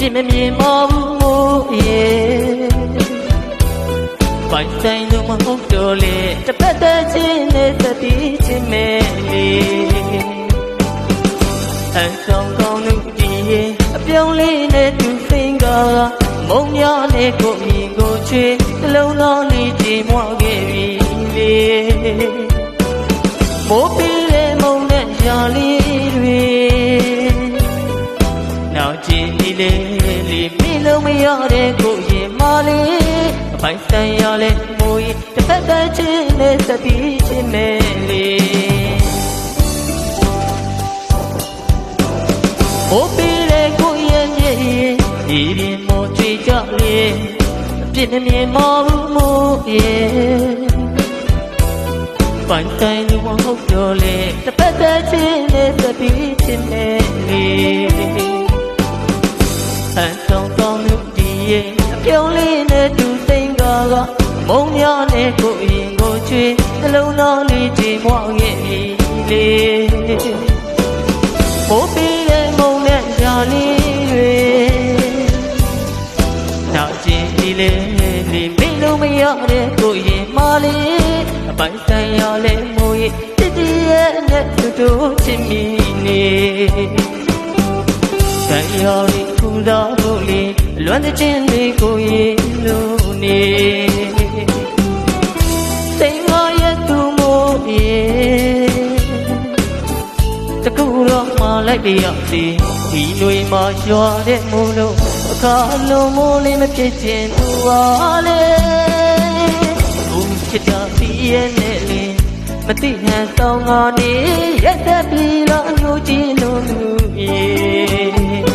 ပြစ်မမြင်မဘူးရဲ့ပိုင်ဆိုင်လို့မဟုတ်တော့လေတစ်ဖက်တည်းချင်းနဲ့သတိချင်းမဲ့လေအဆောင်ကောင်းလို့ဒီရဲ့အပြုံးလေးနဲ့သူစိန်ကမုံများနဲ့ကိုမြင်ကိုချွေနှလုံးသားလေးကြည်မွခဲ့ပြီလေမိုးပြီးတဲ့မုံနဲ့ရာလေးတွေနောက်ကြည့်နေလေမိလုံးမရတဲ့ကိုရင်မလေးအပိုင်ဆိုင်ရလဲမိုးရင်တစ်ဖက်တည်းချင်းနဲ့သတိချင်းမဲ့လေမိုးပြီးတဲ့ကိုရင်ရဲ့ဒီရင်မိုးကြွေကြလေအပြစ်မမြင်မဘူးမိုးရဲ့ပိုင်ဆိုင်လို့မဟုတ်တော့လေတစ်ဖက်တည်းချင်းနဲ့သတိချင်းမဲ့လေအဆောင်ကောင်းလို့ဒီရဲ့အပြုံးလေးနဲ့သူစိန်ကာကမုံများနဲ့ကိုရင်ကိုချွေနှလုံးသားလေးကြည်မွခဲ့ပြီလေမိုးပြီးတဲ့မုံနဲ့ရာလေးတွေနောက်ကြည့်ဒီလေမိလုံးမရတဲ့ကိုရင်မလေးအပိုင်ဆိုင်ရလဲမိုးရဲ့တည်တည်ရဲ့နဲ့တို့ချင်းမီနေဆိုင်ရလေးကူတော်ဖို့လေးလွမ်းတဲ့ချင်းလေးကိုရင်လို့နေစိန်ငါရဲ့သူမိုးရဲ့တကူတော့မှလိုက်ပြရစီဒီလွေမှာရွာတဲ့မိုးလို့အခါလုံးမိုးလေးမဖြစ်ချင်သူပါလေဘူးချစ်တာစီရဲ့နဲ့လေမသိဟန်ဆောင်ငါနေရက်သက်ပြီးတော့အညိုကြီးလို့လူရဲ့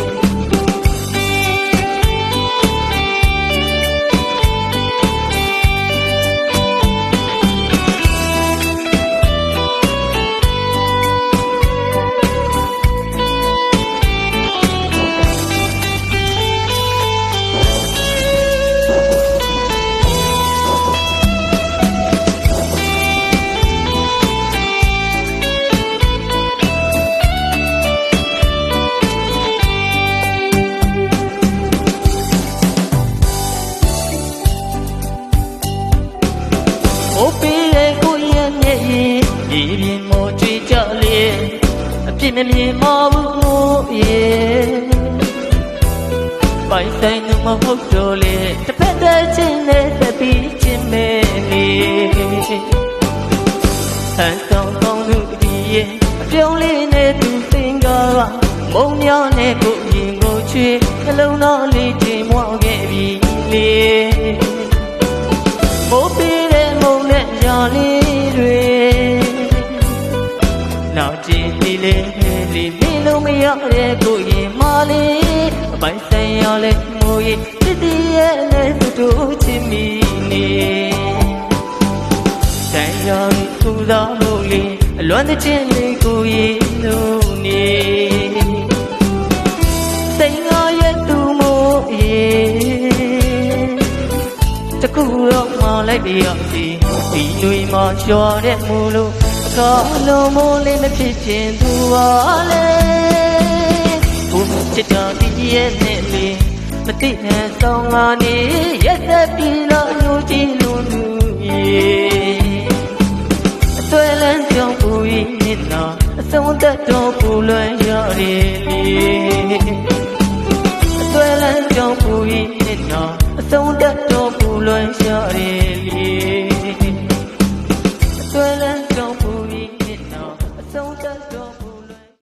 မိုးပြီးတဲ့ကိုရင်ရဲ့ဒီပြင်မိုးကြွေကြလေအပြစ်မမြင်မဘူးရဲ့ပိုင်ဆိုင်လို့မဟုတ်တော့လေတစ်ဖက်တည်းချင်းနဲ့သတိချင်းမဲ့လေဆန်းဆောင်ကောင်းလို့ဒီရဲ့အပြုံးလေးနဲ့သူစိန်ကာကမုံများနဲ့ကိုရင်ကိုချွေနှလုံးသားလေးကြည်မွခဲ့ပြီလေမိုးပြီးတဲ့မုံနဲ့ရာလေးတွေနောက်ကြည့်ဒီလေမိလုံးမရတဲ့ကိုရင်မလေးအပိုင်ဆိုင်ရလဲမိုးရဲ့တည်တည်ရဲ့နဲ့တို့ချင်းမီနေဆိုင်ရသူသာလို့လေအလွမ်းတဲ့ချင်းလေးကိုရင်လို့နေစိန်ငါရဲ့သူမိုးရဲ့တကူတော့မှလိုက်ပြရစီဒီလွေမှာရွာတဲ့မိုးလို့အခါလုံးမိုးလေးမဖြစ်ချင်သူပါလေဘူးချစ်တာဒီရဲ့နဲ့လေမသိဟန်ဆောင်ငါနေရက်သက်ပြီးတော့အညိုကြီးလို့လူရဲ့အသွဲလန်းကြောင့်ပူရင်းနေတာအဆုံးသက်တော့ပူလွန်ရရဲ့လေအသွဲလန်းကြောင့်ပူရင်းနေတာအဆုံးသက်တော့ပူလွန်ရရဲ့လေအသွဲလန်း